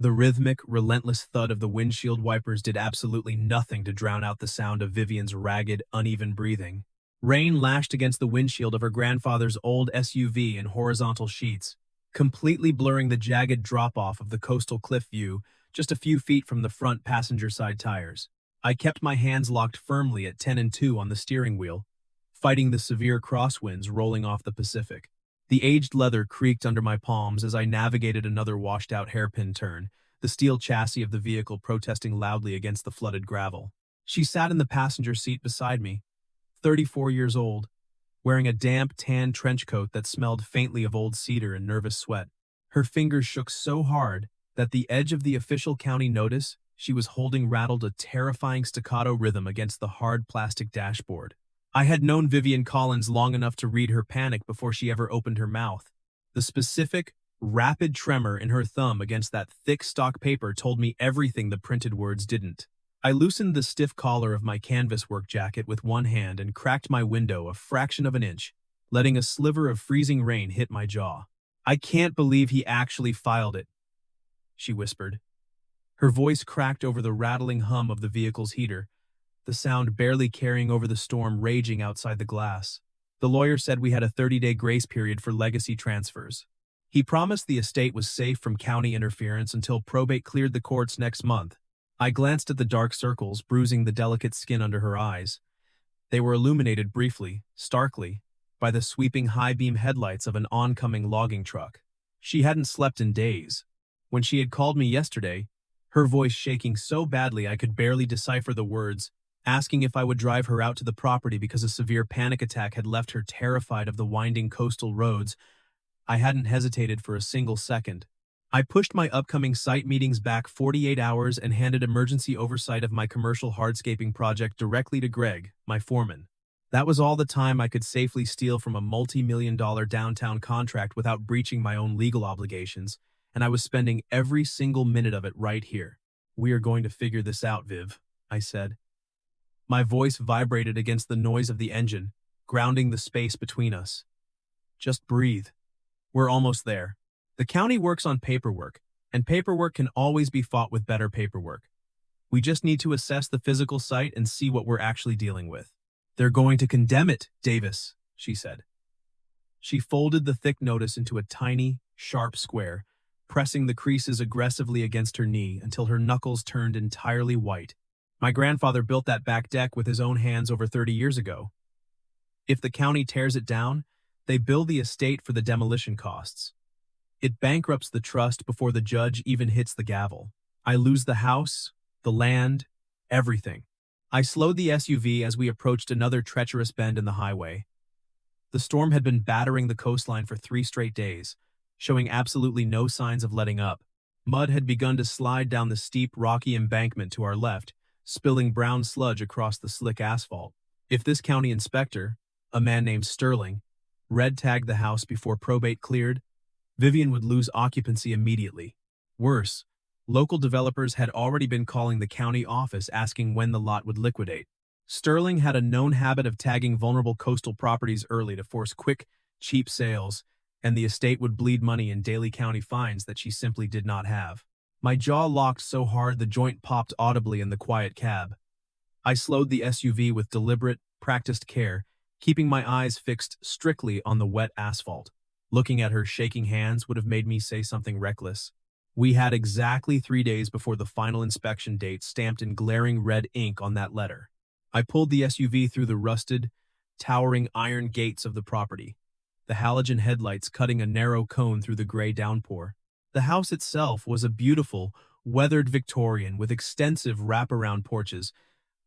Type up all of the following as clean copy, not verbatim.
The rhythmic, relentless thud of the windshield wipers did absolutely nothing to drown out the sound of Vivian's ragged, uneven breathing. Rain lashed against the windshield of her grandfather's old SUV in horizontal sheets, completely blurring the jagged drop-off of the coastal cliff view just a few feet from the front passenger side tires. I kept my hands locked firmly at 10 and 2 on the steering wheel, fighting the severe crosswinds rolling off the Pacific. The aged leather creaked under my palms as I navigated another washed-out hairpin turn, the steel chassis of the vehicle protesting loudly against the flooded gravel. She sat in the passenger seat beside me, 34 years old, wearing a damp tan trench coat that smelled faintly of old cedar and nervous sweat. Her fingers shook so hard that the edge of the official county notice she was holding rattled a terrifying staccato rhythm against the hard plastic dashboard. I had known Vivian Collins long enough to read her panic before she ever opened her mouth. The specific, rapid tremor in her thumb against that thick stock paper told me everything the printed words didn't. I loosened the stiff collar of my canvas work jacket with one hand and cracked my window a fraction of an inch, letting a sliver of freezing rain hit my jaw. "I can't believe he actually filed it," she whispered. Her voice cracked over the rattling hum of the vehicle's heater, the sound barely carrying over the storm raging outside the glass. "The lawyer said we had a 30-day grace period for legacy transfers. He promised the estate was safe from county interference until probate cleared the courts next month." I glanced at the dark circles bruising the delicate skin under her eyes. They were illuminated briefly, starkly, by the sweeping high-beam headlights of an oncoming logging truck. She hadn't slept in days. When she had called me yesterday, her voice shaking so badly I could barely decipher the words, asking if I would drive her out to the property because a severe panic attack had left her terrified of the winding coastal roads, I hadn't hesitated for a single second. I pushed my upcoming site meetings back 48 hours and handed emergency oversight of my commercial hardscaping project directly to Greg, my foreman. That was all the time I could safely steal from a multi-million-dollar downtown contract without breaching my own legal obligations, and I was spending every single minute of it right here. "We are going to figure this out, Viv," I said. My voice vibrated against the noise of the engine, grounding the space between us. "Just breathe. We're almost there. The county works on paperwork, and paperwork can always be fought with better paperwork. We just need to assess the physical site and see what we're actually dealing with." "They're going to condemn it, Davis," she said. She folded the thick notice into a tiny, sharp square, pressing the creases aggressively against her knee until her knuckles turned entirely white. "My grandfather built that back deck with his own hands over 30 years ago. If the county tears it down, they bill the estate for the demolition costs. It bankrupts the trust before the judge even hits the gavel. I lose the house, the land, everything." I slowed the SUV as we approached another treacherous bend in the highway. The storm had been battering the coastline for 3 straight days, showing absolutely no signs of letting up. Mud had begun to slide down the steep, rocky embankment to our left, spilling brown sludge across the slick asphalt. If this county inspector, a man named Sterling, red-tagged the house before probate cleared, Vivian would lose occupancy immediately. Worse, local developers had already been calling the county office asking when the lot would liquidate. Sterling had a known habit of tagging vulnerable coastal properties early to force quick, cheap sales, and the estate would bleed money in daily county fines that she simply did not have. My jaw locked so hard the joint popped audibly in the quiet cab. I slowed the SUV with deliberate, practiced care, keeping my eyes fixed strictly on the wet asphalt. Looking at her shaking hands would have made me say something reckless. We had exactly 3 days before the final inspection date stamped in glaring red ink on that letter. I pulled the SUV through the rusted, towering iron gates of the property, the halogen headlights cutting a narrow cone through the gray downpour. The house itself was a beautiful, weathered Victorian with extensive wraparound porches,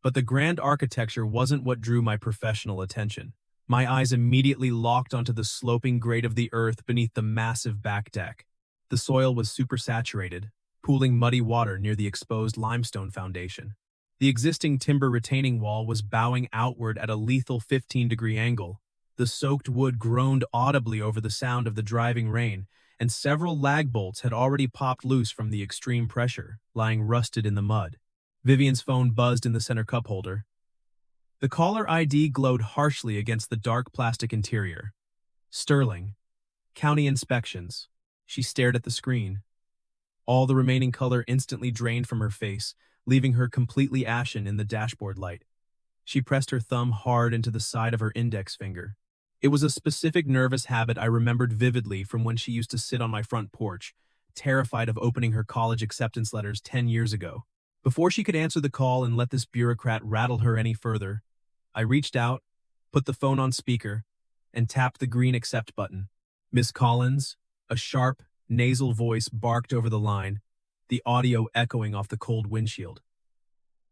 but the grand architecture wasn't what drew my professional attention. My eyes immediately locked onto the sloping grade of the earth beneath the massive back deck. The soil was supersaturated, pooling muddy water near the exposed limestone foundation. The existing timber retaining wall was bowing outward at a lethal 15-degree angle. The soaked wood groaned audibly over the sound of the driving rain, and several lag bolts had already popped loose from the extreme pressure, lying rusted in the mud. Vivian's phone buzzed in the center cup holder. The caller ID glowed harshly against the dark plastic interior. Sterling. County inspections. She stared at the screen. All the remaining color instantly drained from her face, leaving her completely ashen in the dashboard light. She pressed her thumb hard into the side of her index finger. It was a specific nervous habit I remembered vividly from when she used to sit on my front porch, terrified of opening her college acceptance letters 10 years ago. Before she could answer the call and let this bureaucrat rattle her any further, I reached out, put the phone on speaker, and tapped the green accept button. "Miss Collins," a sharp, nasal voice barked over the line, the audio echoing off the cold windshield.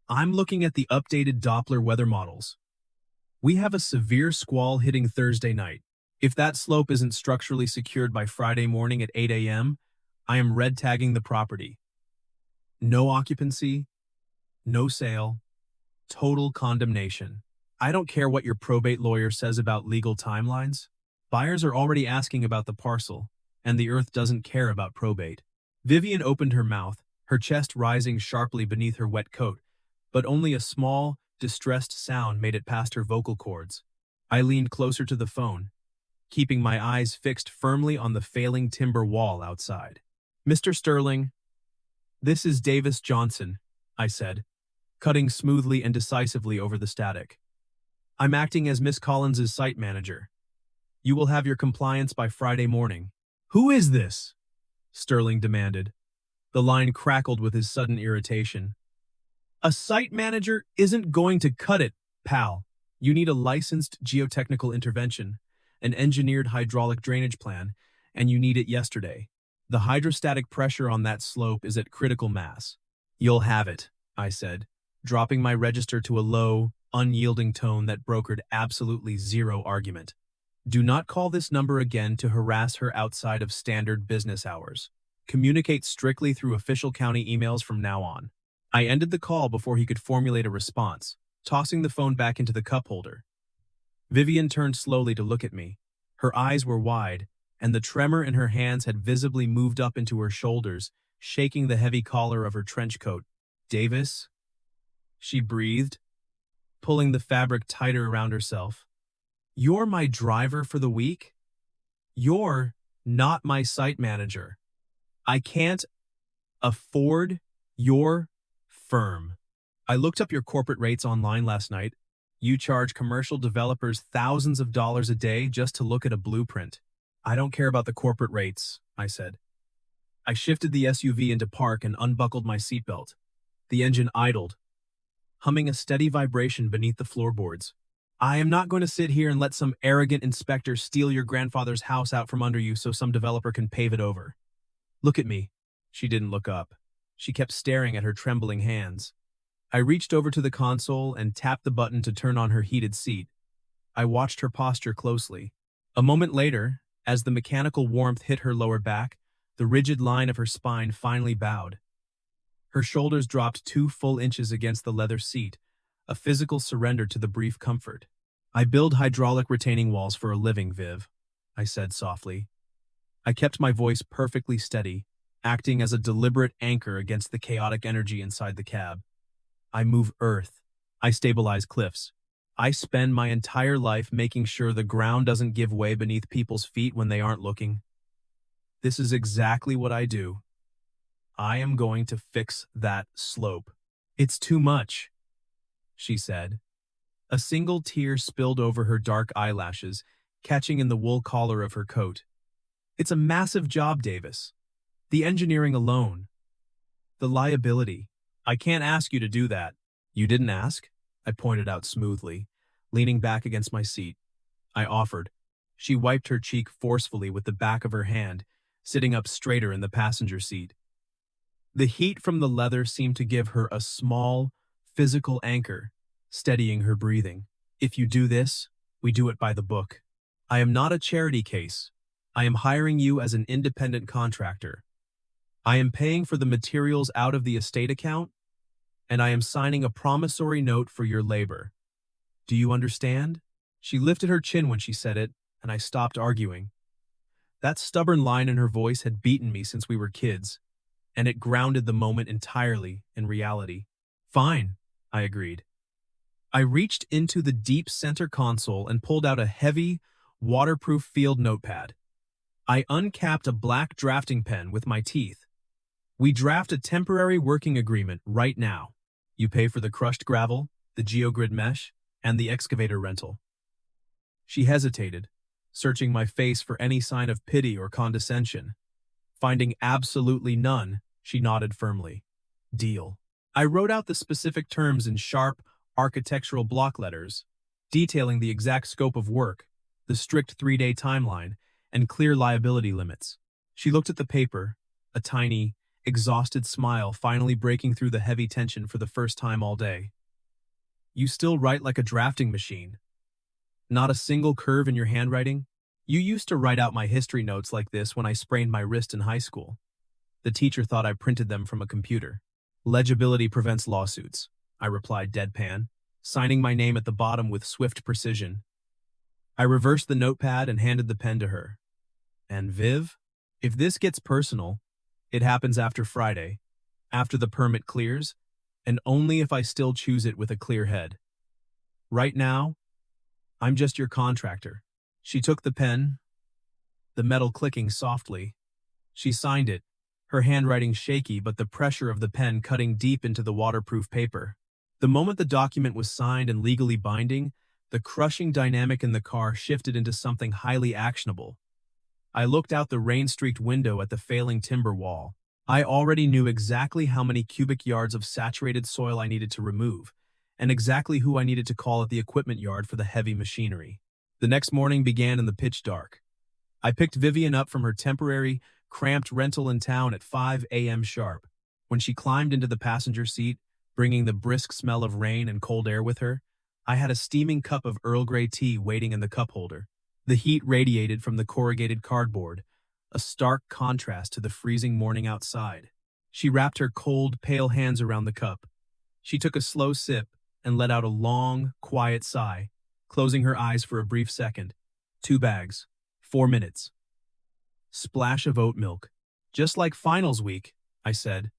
"I'm looking at the updated Doppler weather models. We have a severe squall hitting Thursday night. If that slope isn't structurally secured by Friday morning at 8 a.m., I am red tagging the property. No occupancy, no sale, total condemnation. I don't care what your probate lawyer says about legal timelines. Buyers are already asking about the parcel, and the earth doesn't care about probate." Vivian opened her mouth, her chest rising sharply beneath her wet coat, but only a small, distressed sound made it past her vocal cords. I leaned closer to the phone, keeping my eyes fixed firmly on the failing timber wall outside. "Mr. Sterling, this is Davis Johnson," I said, cutting smoothly and decisively over the static. "I'm acting as Miss Collins's site manager. You will have your compliance by Friday morning." "Who is this?" Sterling demanded. The line crackled with his sudden irritation. "A site manager isn't going to cut it, pal. You need a licensed geotechnical intervention, an engineered hydraulic drainage plan, and you need it yesterday. The hydrostatic pressure on that slope is at critical mass." "You'll have it," I said, dropping my register to a low, unyielding tone that brokered absolutely zero argument. "Do not call this number again to harass her outside of standard business hours. Communicate strictly through official county emails from now on." I ended the call before he could formulate a response, tossing the phone back into the cup holder. Vivian turned slowly to look at me. Her eyes were wide, and the tremor in her hands had visibly moved up into her shoulders, shaking the heavy collar of her trench coat. "Davis?" she breathed, pulling the fabric tighter around herself. "You're my driver for the week? You're not my site manager. I can't afford your firm. I looked up your corporate rates online last night. You charge commercial developers thousands of dollars a day just to look at a blueprint." "I don't care about the corporate rates," I said. I shifted the SUV into park and unbuckled my seatbelt. The engine idled, humming a steady vibration beneath the floorboards. "I am not going to sit here and let some arrogant inspector steal your grandfather's house out from under you so some developer can pave it over. Look at me." She didn't look up. She kept staring at her trembling hands. I reached over to the console and tapped the button to turn on her heated seat. I watched her posture closely. A moment later, as the mechanical warmth hit her lower back, the rigid line of her spine finally bowed. Her shoulders dropped 2 full inches against the leather seat, a physical surrender to the brief comfort. "I build hydraulic retaining walls for a living, Viv," I said softly. I kept my voice perfectly steady, acting as a deliberate anchor against the chaotic energy inside the cab. "I move earth. I stabilize cliffs. I spend my entire life making sure the ground doesn't give way beneath people's feet when they aren't looking. This is exactly what I do. I am going to fix that slope." "It's too much," she said. A single tear spilled over her dark eyelashes, catching in the wool collar of her coat. "It's a massive job, Davis. The engineering alone. The liability. I can't ask you to do that." "You didn't ask?" I pointed out smoothly, leaning back against my seat. I offered. She wiped her cheek forcefully with the back of her hand, sitting up straighter in the passenger seat. The heat from the leather seemed to give her a small, physical anchor, steadying her breathing. "If you do this, we do it by the book. I am not a charity case. I am hiring you as an independent contractor. I am paying for the materials out of the estate account, and I am signing a promissory note for your labor. Do you understand?" She lifted her chin when she said it, and I stopped arguing. That stubborn line in her voice had beaten me since we were kids, and it grounded the moment entirely in reality. "Fine," I agreed. I reached into the deep center console and pulled out a heavy, waterproof field notepad. I uncapped a black drafting pen with my teeth. We draft a temporary working agreement right now. You pay for the crushed gravel, the geogrid mesh, and the excavator rental. She hesitated, searching my face for any sign of pity or condescension. Finding absolutely none, she nodded firmly. Deal. I wrote out the specific terms in sharp, architectural block letters, detailing the exact scope of work, the strict 3-day timeline, and clear liability limits. She looked at the paper, a tiny, exhausted smile finally breaking through the heavy tension for the first time all day. You still write like a drafting machine. Not a single curve in your handwriting? You used to write out my history notes like this when I sprained my wrist in high school. The teacher thought I printed them from a computer. Legibility prevents lawsuits, I replied deadpan, signing my name at the bottom with swift precision. I reversed the notepad and handed the pen to her. And Viv, if this gets personal, it happens after Friday, after the permit clears, and only if I still choose it with a clear head. Right now, I'm just your contractor. She took the pen, the metal clicking softly. She signed it, her handwriting shaky but the pressure of the pen cutting deep into the waterproof paper. The moment the document was signed and legally binding, the crushing dynamic in the car shifted into something highly actionable. I looked out the rain-streaked window at the failing timber wall. I already knew exactly how many cubic yards of saturated soil I needed to remove, and exactly who I needed to call at the equipment yard for the heavy machinery. The next morning began in the pitch dark. I picked Vivian up from her temporary, cramped rental in town at 5 a.m. sharp. When she climbed into the passenger seat, bringing the brisk smell of rain and cold air with her, I had a steaming cup of Earl Grey tea waiting in the cup holder. The heat radiated from the corrugated cardboard, a stark contrast to the freezing morning outside. She wrapped her cold, pale hands around the cup. She took a slow sip and let out a long, quiet sigh, closing her eyes for a brief second. 2 bags. 4 minutes. Splash of oat milk. Just like finals week, I said,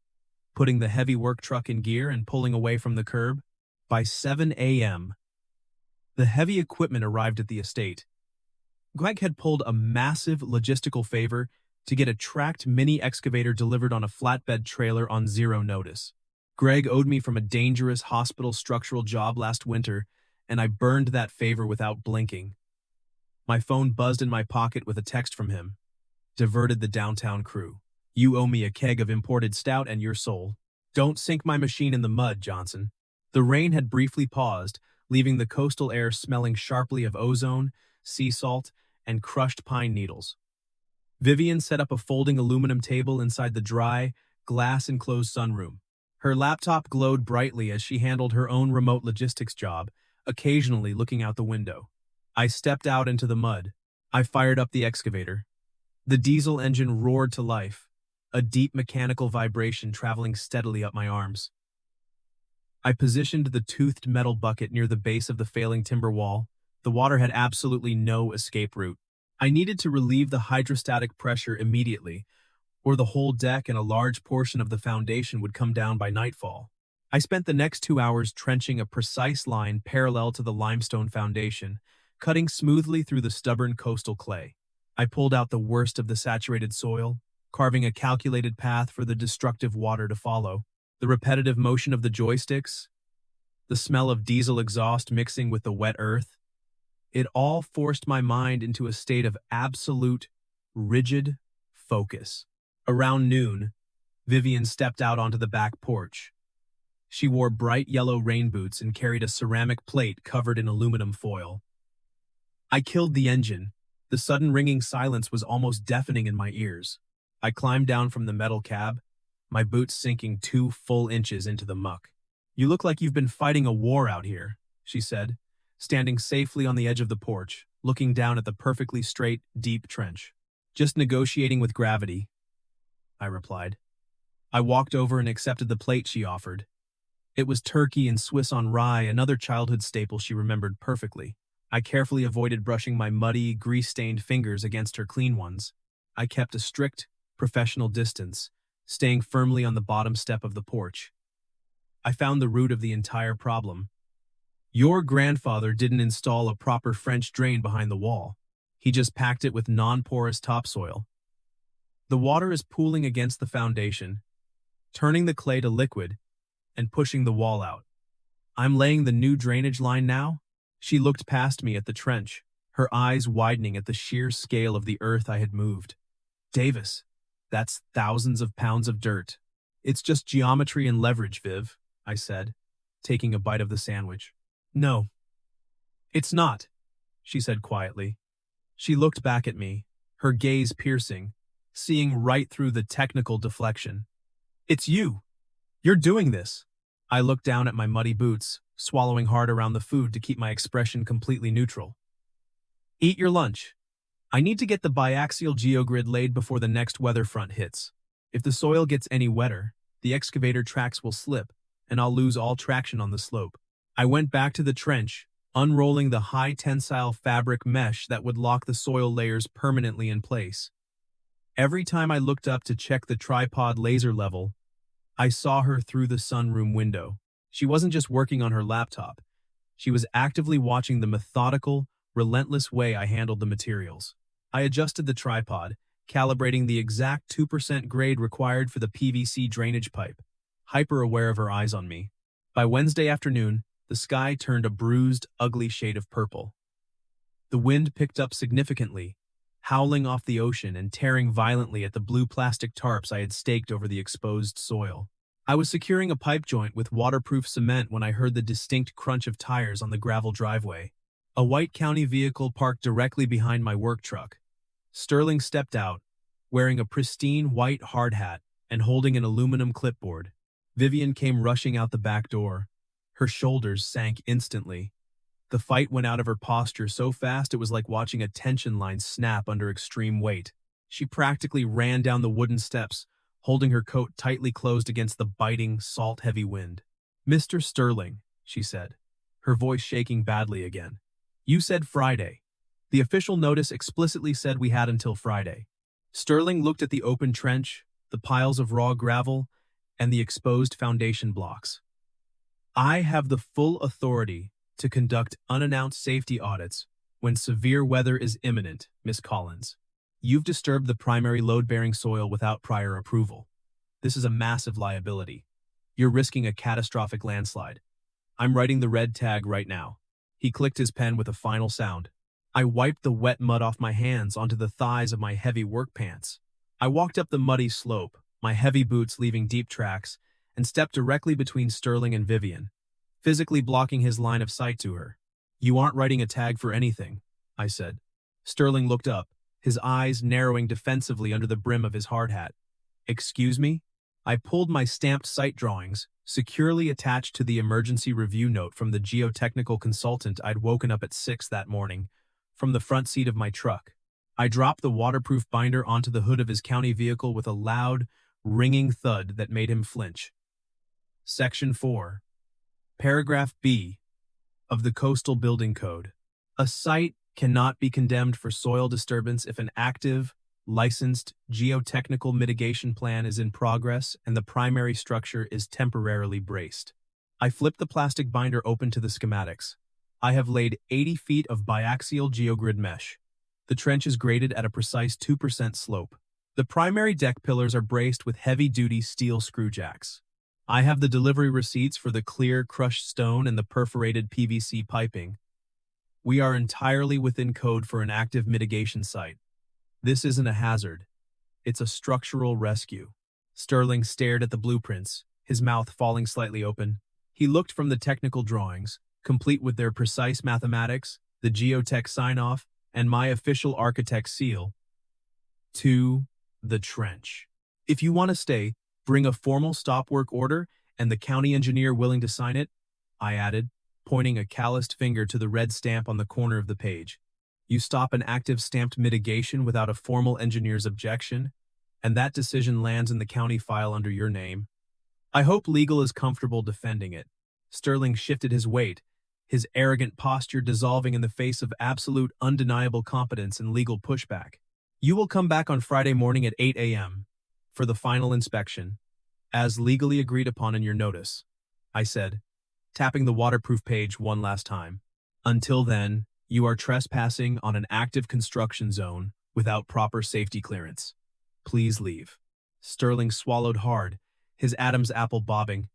putting the heavy work truck in gear and pulling away from the curb. By 7 a.m., the heavy equipment arrived at the estate. Greg had pulled a massive logistical favor to get a tracked mini excavator delivered on a flatbed trailer on 0 notice. Greg owed me from a dangerous hospital structural job last winter, and I burned that favor without blinking. My phone buzzed in my pocket with a text from him. Diverted the downtown crew. You owe me a keg of imported stout and your soul. Don't sink my machine in the mud, Johnson. The rain had briefly paused, leaving the coastal air smelling sharply of ozone, sea salt, and crushed pine needles. Vivian set up a folding aluminum table inside the dry, glass-enclosed sunroom. Her laptop glowed brightly as she handled her own remote logistics job, occasionally looking out the window. I stepped out into the mud. I fired up the excavator. The diesel engine roared to life, a deep mechanical vibration traveling steadily up my arms. I positioned the toothed metal bucket near the base of the failing timber wall. The water had absolutely no escape route. I needed to relieve the hydrostatic pressure immediately, or the whole deck and a large portion of the foundation would come down by nightfall. I spent the next 2 hours trenching a precise line parallel to the limestone foundation, cutting smoothly through the stubborn coastal clay. I pulled out the worst of the saturated soil, carving a calculated path for the destructive water to follow. The repetitive motion of the joysticks, the smell of diesel exhaust mixing with the wet earth, it all forced my mind into a state of absolute, rigid focus. Around noon, Vivian stepped out onto the back porch. She wore bright yellow rain boots and carried a ceramic plate covered in aluminum foil. I killed the engine. The sudden ringing silence was almost deafening in my ears. I climbed down from the metal cab, my boots sinking 2 full inches into the muck. You look like you've been fighting a war out here, she said, standing safely on the edge of the porch, looking down at the perfectly straight, deep trench. Just negotiating with gravity, I replied. I walked over and accepted the plate she offered. It was turkey and Swiss on rye, another childhood staple she remembered perfectly. I carefully avoided brushing my muddy, grease-stained fingers against her clean ones. I kept a strict, professional distance, staying firmly on the bottom step of the porch. I found the root of the entire problem. Your grandfather didn't install a proper French drain behind the wall. He just packed it with non-porous topsoil. The water is pooling against the foundation, turning the clay to liquid and pushing the wall out. I'm laying the new drainage line now? She looked past me at the trench, her eyes widening at the sheer scale of the earth I had moved. Davis, that's thousands of pounds of dirt. It's just geometry and leverage, Viv, I said, taking a bite of the sandwich. No, it's not, she said quietly. She looked back at me, her gaze piercing, seeing right through the technical deflection. It's you. You're doing this. I looked down at my muddy boots, swallowing hard around the food to keep my expression completely neutral. Eat your lunch. I need to get the biaxial geogrid laid before the next weather front hits. If the soil gets any wetter, the excavator tracks will slip, and I'll lose all traction on the slope. I went back to the trench, unrolling the high-tensile fabric mesh that would lock the soil layers permanently in place. Every time I looked up to check the tripod laser level, I saw her through the sunroom window. She wasn't just working on her laptop. She was actively watching the methodical, relentless way I handled the materials. I adjusted the tripod, calibrating the exact 2% grade required for the PVC drainage pipe, hyper-aware of her eyes on me. By Wednesday afternoon, the sky turned a bruised, ugly shade of purple. The wind picked up significantly, howling off the ocean and tearing violently at the blue plastic tarps I had staked over the exposed soil. I was securing a pipe joint with waterproof cement when I heard the distinct crunch of tires on the gravel driveway. A white county vehicle parked directly behind my work truck. Sterling stepped out, wearing a pristine white hard hat and holding an aluminum clipboard. Vivian came rushing out the back door. Her shoulders sank instantly. The fight went out of her posture so fast it was like watching a tension line snap under extreme weight. She practically ran down the wooden steps, holding her coat tightly closed against the biting, salt-heavy wind. "Mr. Sterling," she said, her voice shaking badly again. "You said Friday. The official notice explicitly said we had until Friday." Sterling looked at the open trench, the piles of raw gravel, and the exposed foundation blocks. "I have the full authority to conduct unannounced safety audits when severe weather is imminent, Miss Collins. You've disturbed the primary load-bearing soil without prior approval. This is a massive liability. You're risking a catastrophic landslide. I'm writing the red tag right now." He clicked his pen with a final sound. I wiped the wet mud off my hands onto the thighs of my heavy work pants. I walked up the muddy slope, my heavy boots leaving deep tracks, and stepped directly between Sterling and Vivian, physically blocking his line of sight to her. "You aren't writing a tag for anything," I said. Sterling looked up, his eyes narrowing defensively under the brim of his hard hat. "Excuse me?" I pulled my stamped site drawings, securely attached to the emergency review note from the geotechnical consultant I'd woken up at 6 that morning, from the front seat of my truck. I dropped the waterproof binder onto the hood of his county vehicle with a loud, ringing thud that made him flinch. Section 4. Paragraph B of the Coastal Building Code. A site cannot be condemned for soil disturbance if an active, licensed geotechnical mitigation plan is in progress and the primary structure is temporarily braced. I flipped the plastic binder open to the schematics. I have laid 80 feet of biaxial geogrid mesh. The trench is graded at a precise 2% slope. The primary deck pillars are braced with heavy-duty steel screw jacks. I have the delivery receipts for the clear crushed stone and the perforated PVC piping. We are entirely within code for an active mitigation site. This isn't a hazard. It's a structural rescue. Sterling stared at the blueprints, his mouth falling slightly open. He looked from the technical drawings, complete with their precise mathematics, the geotech sign-off, and my official architect seal, to the trench. "If you want to stay, bring a formal stop work order and the county engineer willing to sign it," I added, pointing a calloused finger to the red stamp on the corner of the page. "You stop an active stamped mitigation without a formal engineer's objection, and that decision lands in the county file under your name. I hope legal is comfortable defending it." Sterling shifted his weight, his arrogant posture dissolving in the face of absolute undeniable competence and legal pushback. "You will come back on Friday morning at 8 a.m. for the final inspection, as legally agreed upon in your notice," I said, tapping the waterproof page one last time. "Until then, you are trespassing on an active construction zone without proper safety clearance. Please leave." Sterling swallowed hard, his Adam's apple bobbing.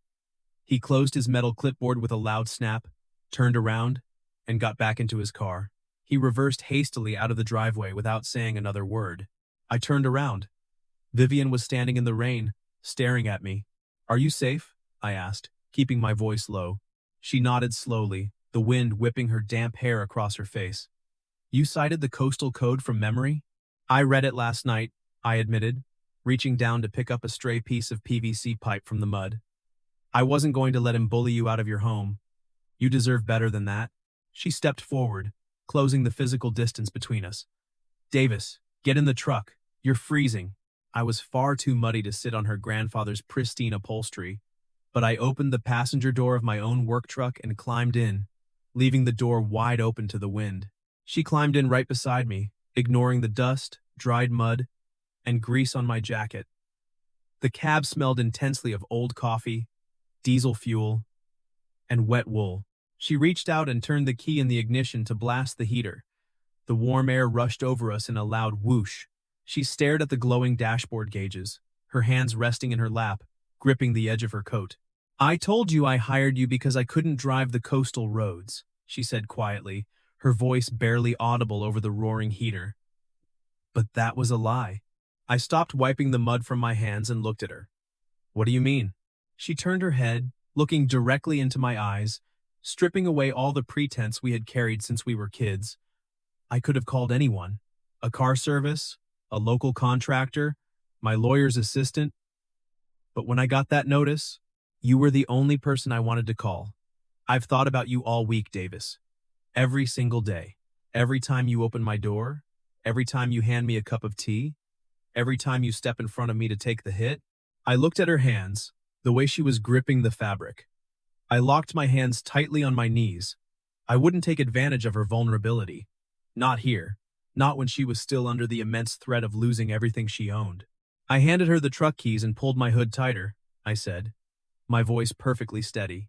He closed his metal clipboard with a loud snap, turned around, and got back into his car. He reversed hastily out of the driveway without saying another word. I turned around. Vivian was standing in the rain, staring at me. "Are you safe?" I asked, keeping my voice low. She nodded slowly, the wind whipping her damp hair across her face. "You cited the coastal code from memory?" "I read it last night," I admitted, reaching down to pick up a stray piece of PVC pipe from the mud. "I wasn't going to let him bully you out of your home. You deserve better than that." She stepped forward, closing the physical distance between us. "Davis, get in the truck. You're freezing." I was far too muddy to sit on her grandfather's pristine upholstery, but I opened the passenger door of my own work truck and climbed in, leaving the door wide open to the wind. She climbed in right beside me, ignoring the dust, dried mud, and grease on my jacket. The cab smelled intensely of old coffee, diesel fuel, and wet wool. She reached out and turned the key in the ignition to blast the heater. The warm air rushed over us in a loud whoosh. She stared at the glowing dashboard gauges, her hands resting in her lap, gripping the edge of her coat. "I told you I hired you because I couldn't drive the coastal roads," she said quietly, her voice barely audible over the roaring heater. But that was a lie. I stopped wiping the mud from my hands and looked at her. "What do you mean?" She turned her head, looking directly into my eyes, stripping away all the pretense we had carried since we were kids. I could have called anyone. A car service, a local contractor, my lawyer's assistant. But when I got that notice, you were the only person I wanted to call. I've thought about you all week, Davis. Every single day. Every time you open my door, every time you hand me a cup of tea, every time you step in front of me to take the hit. I looked at her hands, the way she was gripping the fabric. I locked my hands tightly on my knees. I wouldn't take advantage of her vulnerability. Not here. Not when she was still under the immense threat of losing everything she owned. I handed her the truck keys and pulled my hood tighter, I said, my voice perfectly steady.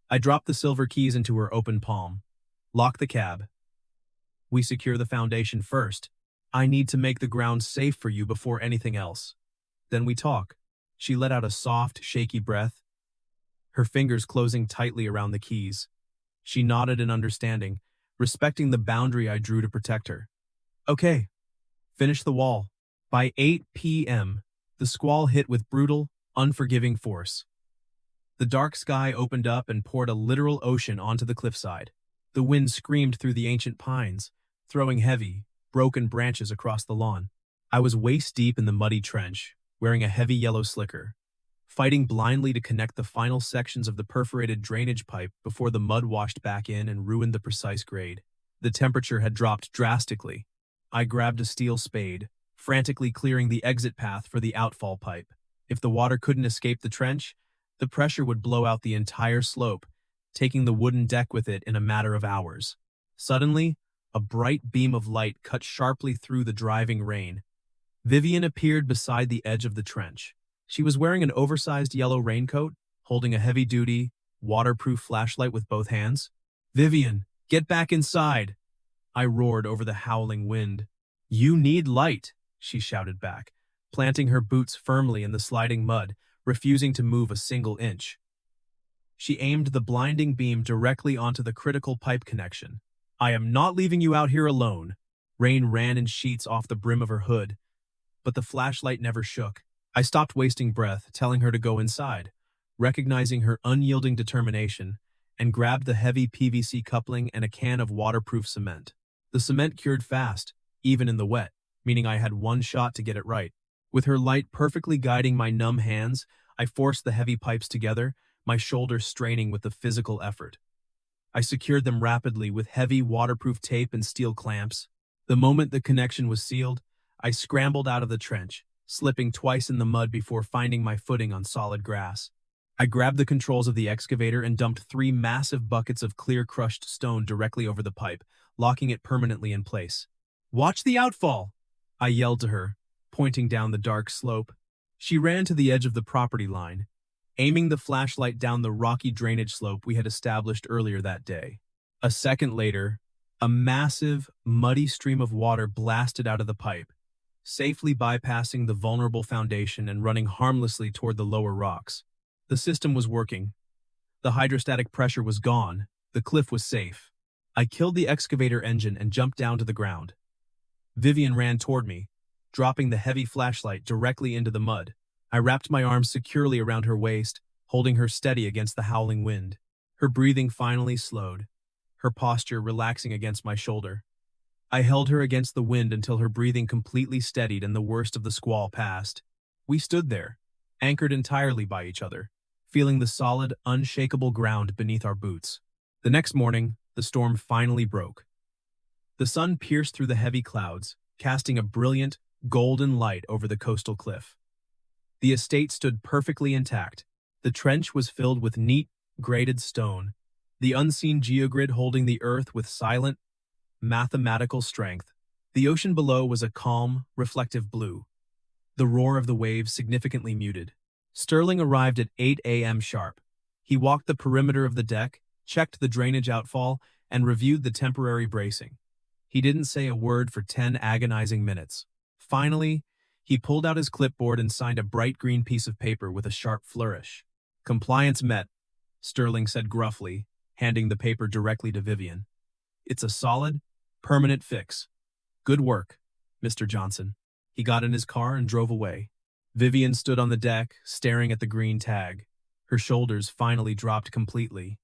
I dropped the silver keys into her open palm. "Lock the cab. We secure the foundation first. I need to make the ground safe for you before anything else. Then we talk." She let out a soft, shaky breath, her fingers closing tightly around the keys. She nodded in understanding, respecting the boundary I drew to protect her. "Okay. Finish the wall." By 8 p.m., the squall hit with brutal, unforgiving force. The dark sky opened up and poured a literal ocean onto the cliffside. The wind screamed through the ancient pines, throwing heavy, broken branches across the lawn. I was waist-deep in the muddy trench, wearing a heavy yellow slicker, fighting blindly to connect the final sections of the perforated drainage pipe before the mud washed back in and ruined the precise grade. The temperature had dropped drastically. I grabbed a steel spade, frantically clearing the exit path for the outfall pipe. If the water couldn't escape the trench, the pressure would blow out the entire slope, taking the wooden deck with it in a matter of hours. Suddenly, a bright beam of light cut sharply through the driving rain. Vivian appeared beside the edge of the trench. She was wearing an oversized yellow raincoat, holding a heavy-duty, waterproof flashlight with both hands. "Vivian, get back inside!" I roared over the howling wind. "You need light," she shouted back, planting her boots firmly in the sliding mud, refusing to move a single inch. She aimed the blinding beam directly onto the critical pipe connection. "I am not leaving you out here alone." Rain ran in sheets off the brim of her hood, but the flashlight never shook. I stopped wasting breath, telling her to go inside, recognizing her unyielding determination, and grabbed the heavy PVC coupling and a can of waterproof cement. The cement cured fast, even in the wet, meaning I had one shot to get it right. With her light perfectly guiding my numb hands, I forced the heavy pipes together, my shoulders straining with the physical effort. I secured them rapidly with heavy waterproof tape and steel clamps. The moment the connection was sealed, I scrambled out of the trench, slipping twice in the mud before finding my footing on solid grass. I grabbed the controls of the excavator and dumped 3 massive buckets of clear crushed stone directly over the pipe, locking it permanently in place. "Watch the outfall!" I yelled to her, pointing down the dark slope. She ran to the edge of the property line, aiming the flashlight down the rocky drainage slope we had established earlier that day. A second later, a massive, muddy stream of water blasted out of the pipe, safely bypassing the vulnerable foundation and running harmlessly toward the lower rocks. The system was working. The hydrostatic pressure was gone. The cliff was safe. I killed the excavator engine and jumped down to the ground. Vivian ran toward me, dropping the heavy flashlight directly into the mud. I wrapped my arms securely around her waist, holding her steady against the howling wind. Her breathing finally slowed, her posture relaxing against my shoulder. I held her against the wind until her breathing completely steadied and the worst of the squall passed. We stood there, anchored entirely by each other, feeling the solid, unshakable ground beneath our boots. The next morning, the storm finally broke. The sun pierced through the heavy clouds, casting a brilliant, golden light over the coastal cliff. The estate stood perfectly intact. The trench was filled with neat, graded stone, the unseen geogrid holding the earth with silent, mathematical strength. The ocean below was a calm, reflective blue, the roar of the waves significantly muted. Sterling arrived at 8 a.m. sharp. He walked the perimeter of the deck, checked the drainage outfall, and reviewed the temporary bracing. He didn't say a word for 10 agonizing minutes. Finally, he pulled out his clipboard and signed a bright green piece of paper with a sharp flourish. "Compliance met," Sterling said gruffly, handing the paper directly to Vivian. "It's a solid, permanent fix. Good work, Mr. Johnson." He got in his car and drove away. Vivian stood on the deck, staring at the green tag. Her shoulders finally dropped completely.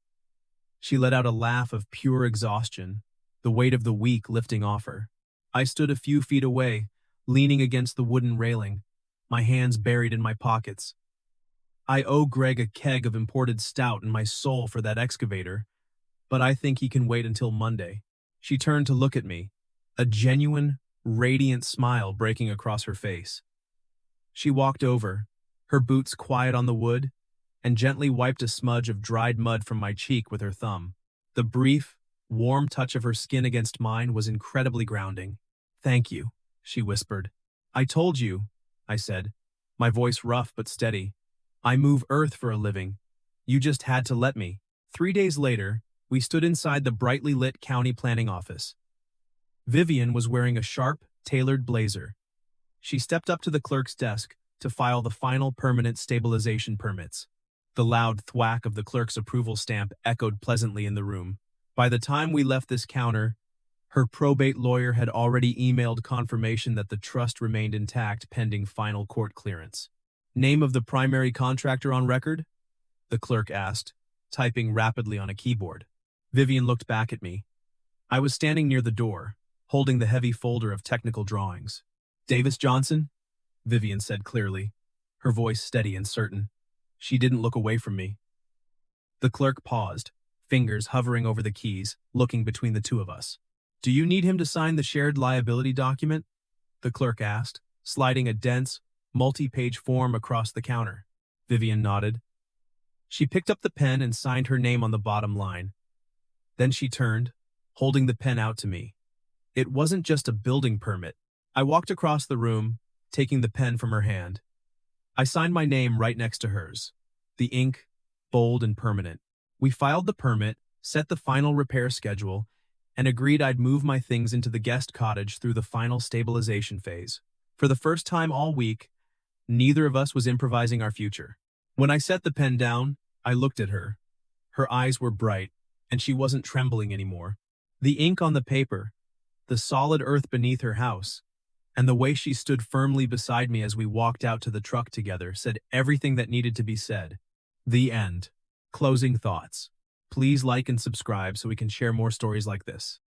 She let out a laugh of pure exhaustion, the weight of the week lifting off her. I stood a few feet away, leaning against the wooden railing, my hands buried in my pockets. I owe Greg a keg of imported stout and my soul for that excavator, but I think he can wait until Monday. She turned to look at me, a genuine, radiant smile breaking across her face. She walked over, her boots quiet on the wood, and gently wiped a smudge of dried mud from my cheek with her thumb. The brief, warm touch of her skin against mine was incredibly grounding. "Thank you," she whispered. "I told you," I said, my voice rough but steady. "I move earth for a living. You just had to let me." 3 days later, we stood inside the brightly lit county planning office. Vivian was wearing a sharp, tailored blazer. She stepped up to the clerk's desk to file the final permanent stabilization permits. The loud thwack of the clerk's approval stamp echoed pleasantly in the room. By the time we left this counter, her probate lawyer had already emailed confirmation that the trust remained intact pending final court clearance. "Name of the primary contractor on record?" the clerk asked, typing rapidly on a keyboard. Vivian looked back at me. I was standing near the door, holding the heavy folder of technical drawings. "Davis Johnson," Vivian said clearly, her voice steady and certain. She didn't look away from me. The clerk paused, fingers hovering over the keys, looking between the two of us. "Do you need him to sign the shared liability document?" the clerk asked, sliding a dense, multi-page form across the counter. Vivian nodded. She picked up the pen and signed her name on the bottom line. Then she turned, holding the pen out to me. It wasn't just a building permit. I walked across the room, taking the pen from her hand. I signed my name right next to hers, the ink bold and permanent. We filed the permit, set the final repair schedule, and agreed I'd move my things into the guest cottage through the final stabilization phase. For the first time all week, neither of us was improvising our future. When I set the pen down, I looked at her. Her eyes were bright, and she wasn't trembling anymore. The ink on the paper, the solid earth beneath her house, and the way she stood firmly beside me as we walked out to the truck together said everything that needed to be said. The end. Closing thoughts. Please like and subscribe so we can share more stories like this.